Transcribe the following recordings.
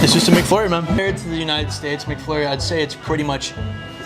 It's just a McFlurry, man. Compared to the United States McFlurry, I'd say it's pretty much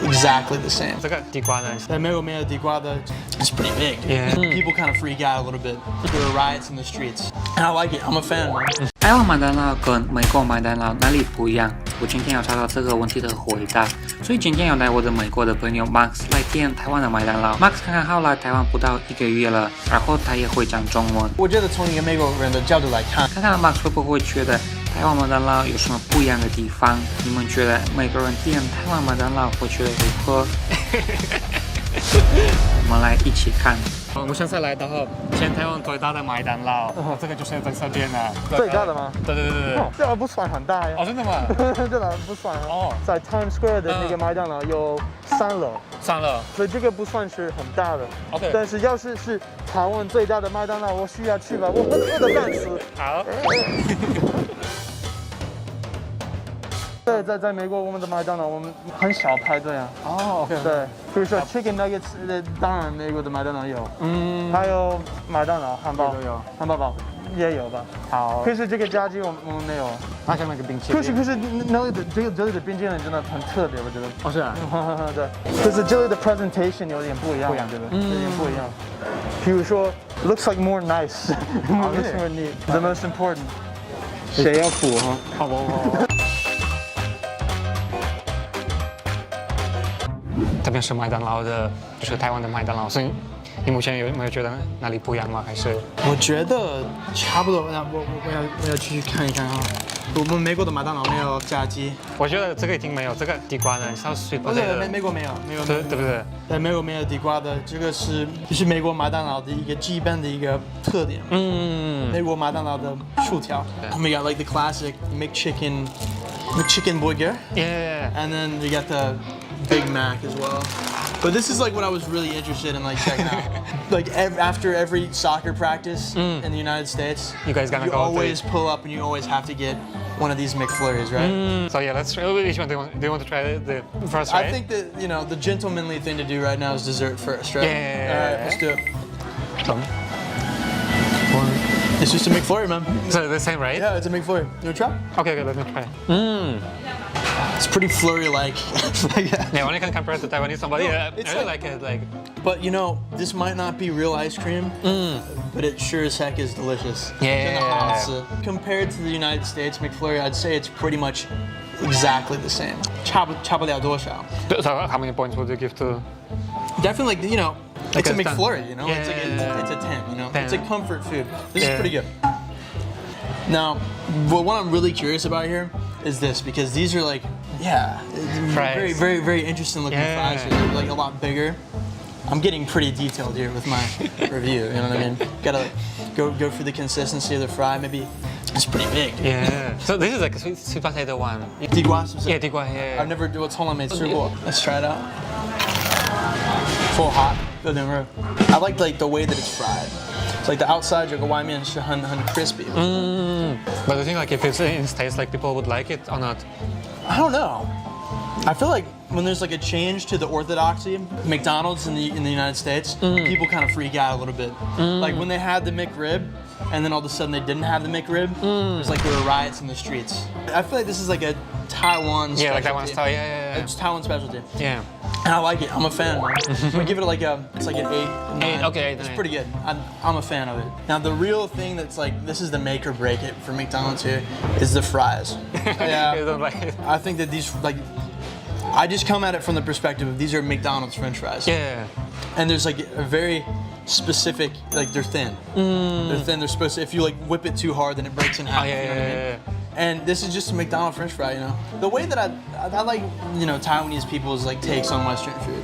exactly the same. 这个地瓜呢？美国地瓜的 it's pretty big. Yeah. People kind of freak out a little bit. There were riots in the streets. And I like it. I'm a fan, man. 台湾麦当劳跟美国麦当劳哪里不一样？我今天要找到这个问题的回答，所以今天要带我的美国的朋友 Max 来体验台湾的麦当劳。Max 刚刚好来台湾不到1个月了，然后他也会讲中文。我觉得从一个美国人的角度来看，看看 Max 会不会觉得台湾麦当劳有什么不一样的地方？你们觉得美国人体验台湾麦当劳会觉得如何？我们来一起看。我现在来到全台湾最大的麦当劳，这个就是在这边啊。最大的吗？对。这还不算很大呀。哦，真的吗？这还不算哦。在 Times Square 的那个麦当劳有3楼。3楼。所以这个不算是很大的。OK。但是要是台湾最大的麦当劳，我需要去吧，我饿得半死。好。对，在美国我们的麦当劳我们很少排队啊。哦 ，OK。对，比如说 Chicken Nuggets，当然美国的麦当劳有，还有麦当劳汉堡都有，汉堡包也有吧。好。可是这个炸鸡我们没有。那像那个冰淇淋。可是那里的这里的冰淇淋真的很特别，我觉得。哦，是啊。对。可是这里的 presentation 有点不一样，对不对？有点不一样。比如说 looks like more nice， more neat。The most important， 谁要付哈？好。这边是麦当劳的，就是台湾的麦当劳，所以你目前有没有觉得哪里不一样吗？还是？我觉得差不多。我要去看一看啊。我们美国的麦当劳没有炸鸡。我觉得这个已经没有这个地瓜的，像水果的。美国没有，对不对？对，美国没有地瓜的，这个就是美国麦当劳的一个基本的一个特点。美国麦当劳的薯条。We got like the classic McChicken burger. Yeah. And then you got the Big Mac as well. But this is like what I was really interested in like checking out. Like after every soccer practice in the United States, you guys gotta go. Always pull up and you always have to get one of these McFlurries, right? So yeah, let's try. Which one do you want to try the first? Right? I think that the gentlemanly thing to do right now is dessert first, right? Yeah. All right, let's do it. It's just a McFlurry, man. So the same, right? Yeah, it's a McFlurry. You wanna try? Okay, let me try. It's pretty flurry-like. Yeah, when I can compare it to Taiwanese somebody, I really like it. But this might not be real ice cream, but it sure as heck is delicious. Yeah. Compared to the United States McFlurry, I'd say it's pretty much exactly the same. 差不了多少. So how many points would you give to? Definitely, it's a McFlurry, Yeah. It's a 10, It's a comfort food. This is pretty good. Now, what I'm really curious about here is this, because these are like, very, very, very interesting looking fries. They're like a lot bigger. I'm getting pretty detailed here with my review, you know what I mean? Gotta go for the consistency of the fry. Maybe it's pretty big. Yeah. So this is like a sweet potato one. Digua? Yeah, digua. Yeah. I've never what's hold on, made super. Let's try it out. Full hot. I like the way that it's fried. It's like the outside 有个外面是很 crispy. But I think like if it's in taste, like people would like it or not. I don't know. I feel like when there's like a change to the orthodoxy, McDonald's in the United States, people kind of freak out a little bit. Like when they had the McRib, and then all of a sudden they didn't have the McRib, there's like there were riots in the streets. I feel like this is like a Taiwan specialty. Yeah, like Taiwan style. Yeah. It's Taiwan specialty. Yeah. And I like it. I'm a fan. I'm gonna give it it's like an 8. 8. Okay. It's pretty good. I'm a fan of it. Now the real thing that's like this is the make or break it for McDonald's here is the fries. Yeah. You don't like it. I think that these I just come at it from the perspective of these are McDonald's French fries. Yeah. And there's like a very specific, like they're thin. They're thin. They're supposed to, if you like whip it too hard, then it breaks in half. Oh, yeah. And this is just a McDonald's French fry, The way that I like, Taiwanese people's like takes on Western food,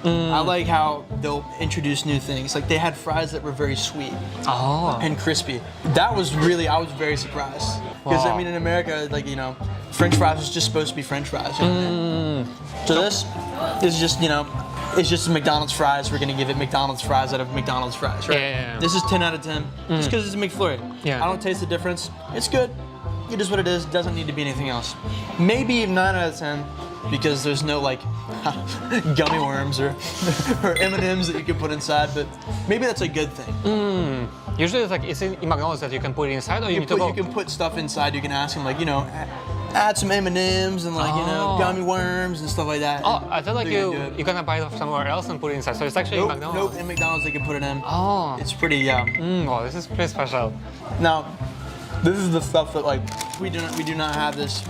I like how they'll introduce new things. Like they had fries that were very sweet and crispy. I was very surprised. Because I mean, in America, like, French fries is just supposed to be French fries. So this is just, it's just McDonald's fries. We're gonna give it McDonald's fries out of McDonald's fries, right? Yeah. This is 10 out of 10. Just because it's a McFlurry. Yeah. I don't taste the difference. It's good. It is what it is. Doesn't need to be anything else. Maybe 9 out of 10 because there's no like gummy worms or M&Ms that you can put inside, but maybe that's a good thing. Usually it's like, is it in McDonald's that you can put it inside or you need to go? You can put stuff inside. You can ask them, like, you know, add some M&Ms and, like, you know, gummy worms and stuff like that. Oh, I thought like you're gonna buy it somewhere else and put it inside. So it's actually in McDonald's. Nope, in McDonald's they can put it in. Oh. It's pretty, yeah. Wow, this is pretty special. Now, this is the stuff that, like, we do not have this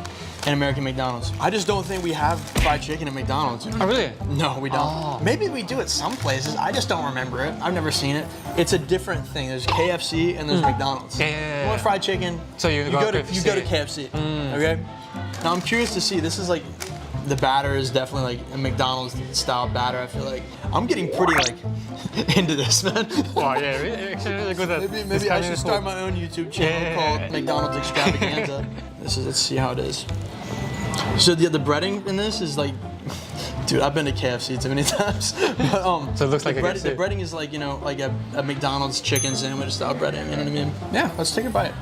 in American McDonald's. I just don't think we have fried chicken at McDonald's. Oh, really? No, we don't. Oh. Maybe we do at some places. I just don't remember it. I've never seen it. It's a different thing. There's KFC and there's McDonald's. Yeah. You want fried chicken? So you go to KFC. Okay. Now I'm curious to see. This is like, the batter is definitely like a McDonald's style batter. I feel like I'm getting pretty like into this, man. Wow, yeah, really good at Maybe I should start my own YouTube channel called McDonald's Extravaganza. Let's see how it is. So the breading in this is like, dude, I've been to KFC too many times. But, so it looks like the breading is like, you know, like a McDonald's chicken sandwich style breading. You know what I mean? Yeah, let's take a bite.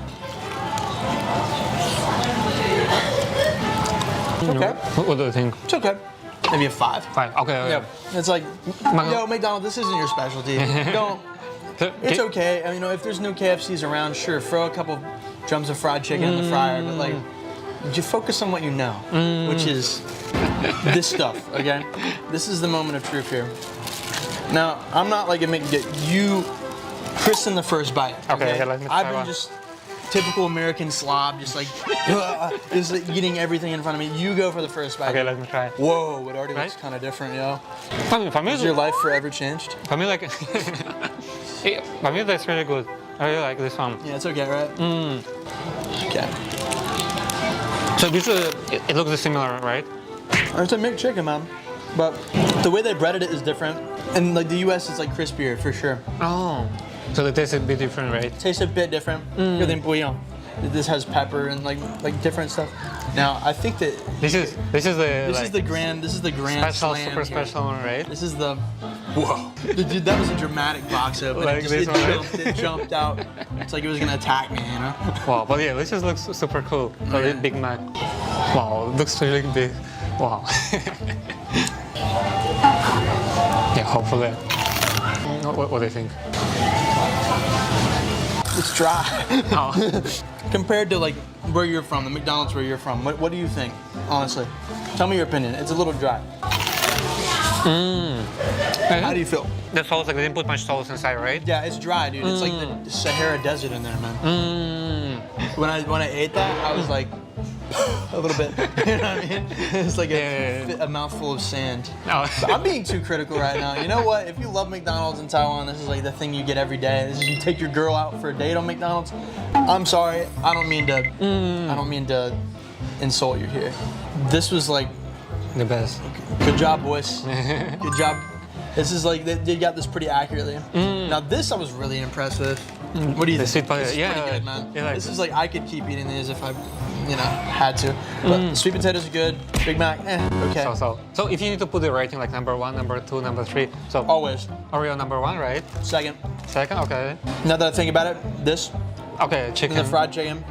Okay. What do you think? It's okay. Maybe a 5. 5. Okay. Yeah. It's like, yo, McDonald's, this isn't your specialty. Don't. It's okay. I mean, you know, if there's no KFCs around, sure, throw a couple drums of fried chicken in the fryer, but like, you focus on what you know, which is this stuff. Okay. This is the moment of truth here. Now, I'm not like you, Chris, in the first bite. Okay. Let me try I've been just typical American slob, just like eating everything in front of me. You go for the first bite. Okay, let me try. Whoa, it already looks kind of different, yo. For me, Has your life forever changed? For me, like, for me, that's really good. I really like this one. Yeah, it's okay, right? Okay. So this it looks similar, right? It's a mixed chicken, man. But the way they breaded it is different. And like the US, it's like crispier for sure. Oh. So the taste is a bit different, right? Tastes a bit different. This has pepper and like different stuff. Now I think that this is the grand special, slam super here. special one, right? This is the whoa. Dude, that was a dramatic box open. Like it jumped out. It's like it was gonna attack me, you know? Wow, but yeah, this just looks super cool. So this Big Mac. Wow, it looks really big. Wow. Yeah, hopefully. What do you think? It's dry. Oh. Compared to like where you're from, the McDonald's where you're from, what do you think? Honestly, tell me your opinion. It's a little dry. How do you feel? The sauce, like they didn't put much sauce inside, right? Yeah, it's dry, dude. It's like the Sahara Desert in there, man. When I ate that, I was like, a little bit. You know what I mean? It's like a mouthful of sand. No. I'm being too critical right now. You know what? If you love McDonald's in Taiwan, this is like the thing you get every day. This is you take your girl out for a date on McDonald's. I'm sorry. I don't mean to insult you here. This was like the best. Good job, boys. Good job. This is like they got this pretty accurately. Now this I was really impressed with. What do you think? Sweet potato, This is pretty good, man. Yeah, like this is like I could keep eating these if I, you know, had to. But the sweet potatoes are good. Big Mac, okay. So if you need to put the rating like number 1, number 2, number 3, so Always. Oreo number 1, right? Second. Second, okay. Now that I think about it, this Okay, chicken. and the fried chicken.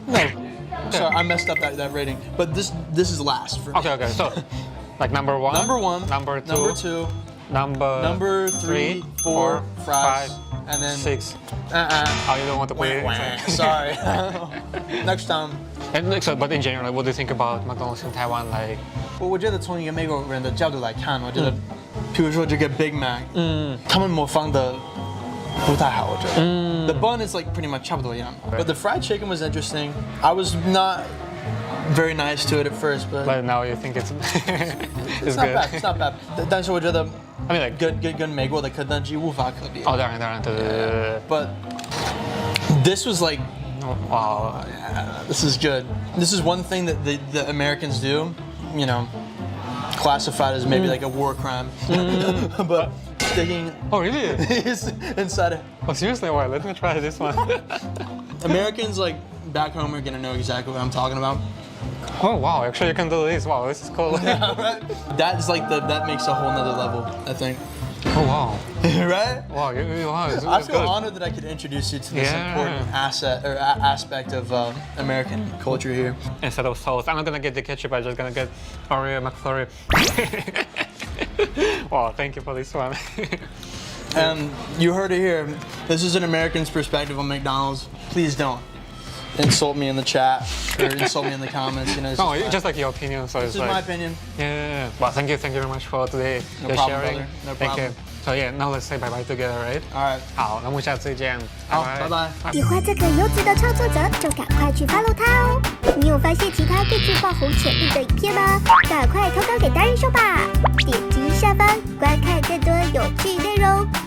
No. Sorry, I messed up that rating. But this is last for me. Okay. So like number 1. Number 1. Number 2. Number 2. Number 3, 4, fries, 5, and then 6. Oh, you don't want to put it inside. Sorry. Next time. And so, but in general, what do you think about McDonald's in Taiwan? Like, 我觉得从一个美国人的角度来看，我觉得，譬如说这个 Big Mac，他们模仿的不太好，我觉得。The bun is like pretty much 差不多一样。But the fried chicken was interesting. I was not very nice to it at first, but now you think it's it's not good. bad. It's not bad. 但是我觉得 I mean, like 跟美国的肯德基无法可比。哦，当然，对。But this was like, wow, yeah, this is good. This is one thing that the Americans do, you know, classified as maybe like a war crime, but sticking. Oh really? Inside it. Oh seriously? Why? Let me try this one. Americans like back home are gonna know exactly what I'm talking about. Oh wow! Actually, you can do this. Wow, this is cool. Yeah, right? That is like that makes a whole nother level, I think. Oh wow. right? Wow, I feel honored that I could introduce you to this important aspect of American culture here. Instead of sauce, I'm not gonna get the ketchup. I'm just gonna get Oreo McFlurry. Wow, thank you for this one. You heard it here. This is an American's perspective on McDonald's. Please don't insult me in the chat or insult me in the comments. You know, no, just like your opinion. So this is my opinion. Yeah. Well, thank you very much for today. No problem, sharing. brother. No Thank problem. you. So yeah, now let's say bye bye together, right? All right. 好，那我们下次见。好，拜拜。喜欢这个优质的创作者，就赶快去 follow 他哦。你有发现其他更具爆红潜力的影片吗？赶快投稿给达人秀吧！点击下方观看更多有趣内容。